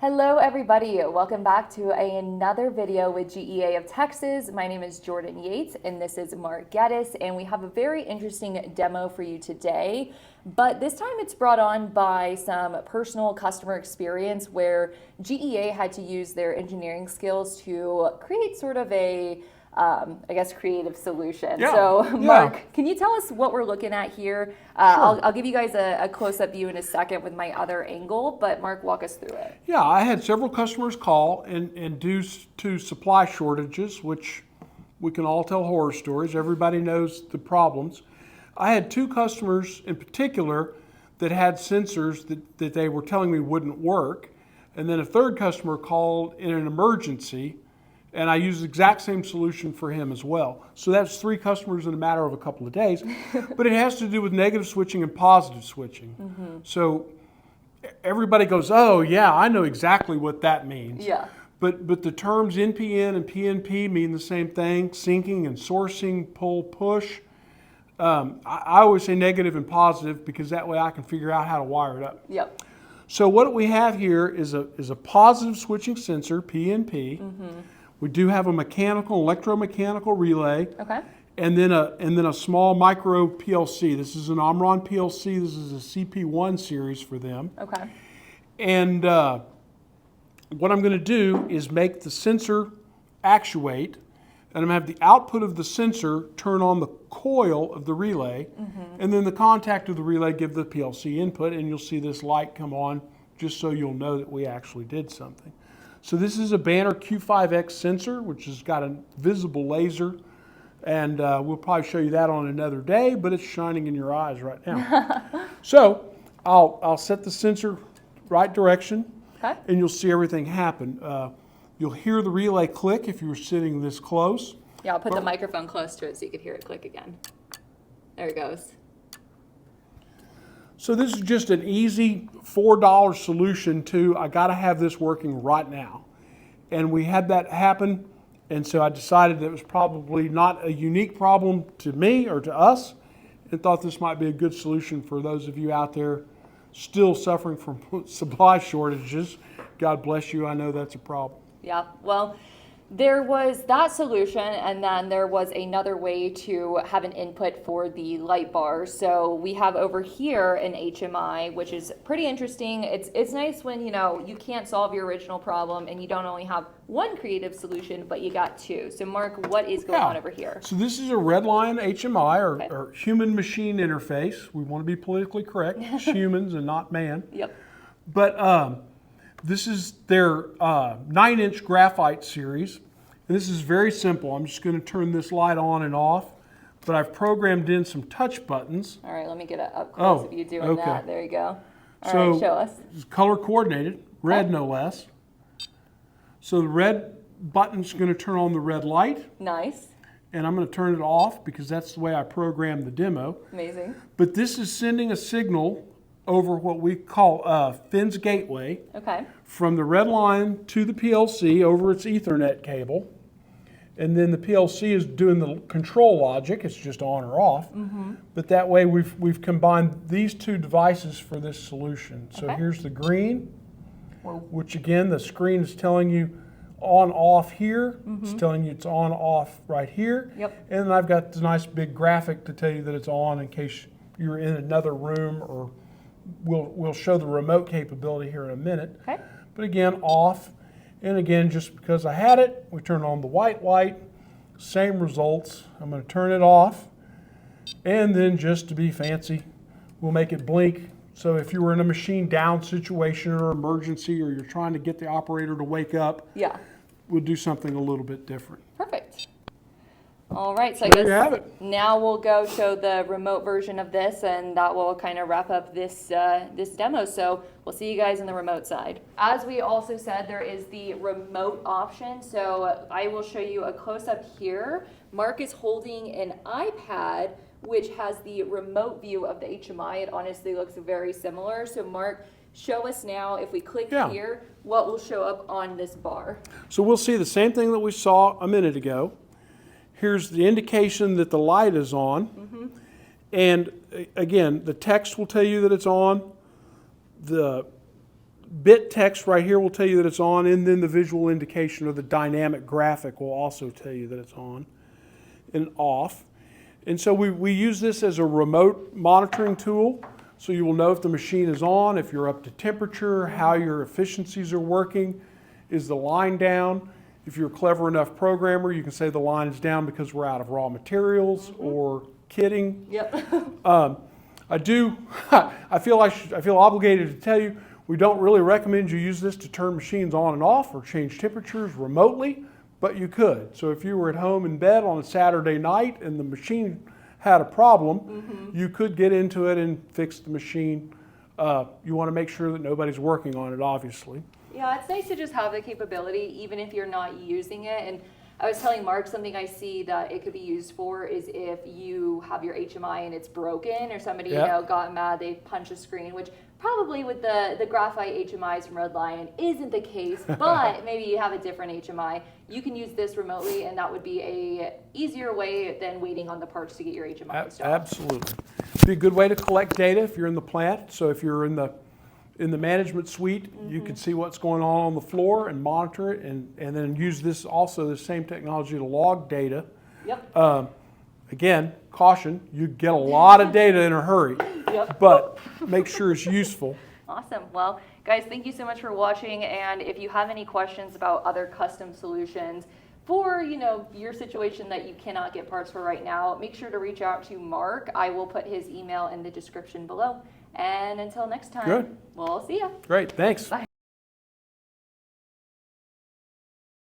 Hello everybody, welcome back to another video with GEA of Texas. My name is Jordan Yates and this is Mark Gettys, and we have a very interesting demo for you today, but this time it's brought on by some personal customer experience where GEA had to use their engineering skills to create sort of a creative solution. Yeah. So, Mark, Yeah. can you tell us what we're looking at here? Sure. I'll give you guys a close-up view in a second with my other angle, but Mark, walk us through it. Yeah, I had several customers call and due to supply shortages, which we can all tell horror stories. Everybody knows the problems. I had two customers in particular that had sensors that they were telling me wouldn't work. And then a third customer called in an emergency, and I used the exact same solution for him as well. So that's three customers in a matter of a couple of days. But it has to do with negative switching and positive switching. Mm-hmm. So everybody goes, oh yeah, I know exactly what that means. Yeah. But the terms NPN and PNP mean the same thing, syncing and sourcing, pull, push. I always say negative and positive because that way I can figure out how to wire it up. Yep. So what we have here is a positive switching sensor, PNP. Mm-hmm. We do have a mechanical, electromechanical relay. Okay. And then a small micro PLC. This is an Omron PLC. This is a CP1 series for them. Okay. And what I'm going to do is make the sensor actuate, and I'm going to have the output of the sensor turn on the coil of the relay, and then the contact of the relay give the PLC input, and you'll see this light come on just so you'll know that we actually did something. So this is a Banner Q5X sensor, which has got a visible laser, and we'll probably show you that on another day, but it's shining in your eyes right now. So I'll set the sensor right direction, okay, and you'll see everything happen. You'll hear the relay click if you were sitting this close. Yeah, I'll put the microphone close to it so you could hear it click again. There it goes. So this is just an easy $4 solution to, I got to have this working right now. And we had that happen, and so I decided that it was probably not a unique problem to me or to us, and thought this might be a good solution for those of you out there still suffering from supply shortages. God bless you, I know that's a problem. Yeah, well, there was that solution, and then there was another way to have an input for the light bar. So we have over here an HMI, which is pretty interesting. It's nice when, you know, you can't solve your original problem and you don't only have one creative solution, but you got two. So Mark, what is going on over here? So this is a Redline HMI, or human-machine interface. We want to be politically correct. It's humans and not man. Yep. But this is their 9-inch graphite series. And this is very simple. I'm just going to turn this light on and off. But I've programmed in some touch buttons. All right, let me get it up close of you doing that. There you go. All right, show us. It's color coordinated, red no less. So the red button's going to turn on the red light. Nice. And I'm going to turn it off because that's the way I programmed the demo. Amazing. But this is sending a signal over what we call FIN's gateway, from the red line to the PLC over its Ethernet cable. And then the PLC is doing the control logic, it's just on or off. Mm-hmm. But that way we've combined these two devices for this solution. So here's the green, which again the screen is telling you on off here. Mm-hmm. It's telling you it's on off right here. Yep. And then I've got this nice big graphic to tell you that it's on in case you're in another room, or we'll show the remote capability here in a minute. Okay. But again, off. And again, just because I had it, we turn on the white light, same results. I'm going to turn it off. And then just to be fancy, we'll make it blink. So if you were in a machine down situation or emergency, or you're trying to get the operator to wake up, we'll do something a little bit different. Perfect. All right, so I there you have guess it. now we'll go show the remote version of this, and that will kind of wrap up this this demo. So we'll see you guys on the remote side. As we also said, there is the remote option. So I will show you a close-up here. Mark is holding an iPad, which has the remote view of the HMI. It honestly looks very similar. So Mark, show us now, if we click here, what will show up on this bar. So we'll see the same thing that we saw a minute ago. Here's the indication that the light is on. Mm-hmm. And again, the text will tell you that it's on. The bit text right here will tell you that it's on, and then the visual indication or the dynamic graphic will also tell you that it's on and off. And so we use this as a remote monitoring tool, so you will know if the machine is on, if you're up to temperature, how your efficiencies are working, is the line down. If you're a clever enough programmer, you can say the line is down because we're out of raw materials or kitting. Yep. I feel obligated to tell you, we don't really recommend you use this to turn machines on and off or change temperatures remotely, but you could. So if you were at home in bed on a Saturday night and the machine had a problem, you could get into it and fix the machine. You want to make sure that nobody's working on it, obviously. Yeah, it's nice to just have the capability, even if you're not using it. And I was telling Mark, something I see that it could be used for is if you have your HMI and it's broken, or somebody got mad, they punched a screen, which probably with the graphite HMIs from Red Lion isn't the case, but maybe you have a different HMI. You can use this remotely, and that would be a easier way than waiting on the parts to get your HMI installed. Absolutely. Be a good way to collect data if you're in the plant. So if you're in the management suite, you can see what's going on the floor and monitor it, and then use this same technology to log data. Yep. Again, caution, you get a lot of data in a hurry, but make sure it's useful. Awesome. Well, guys, thank you so much for watching, and if you have any questions about other custom solutions for, your situation that you cannot get parts for right now, make sure to reach out to Mark. I will put his email in the description below. And until next time, Good. we'll see you. Great, thanks. Bye.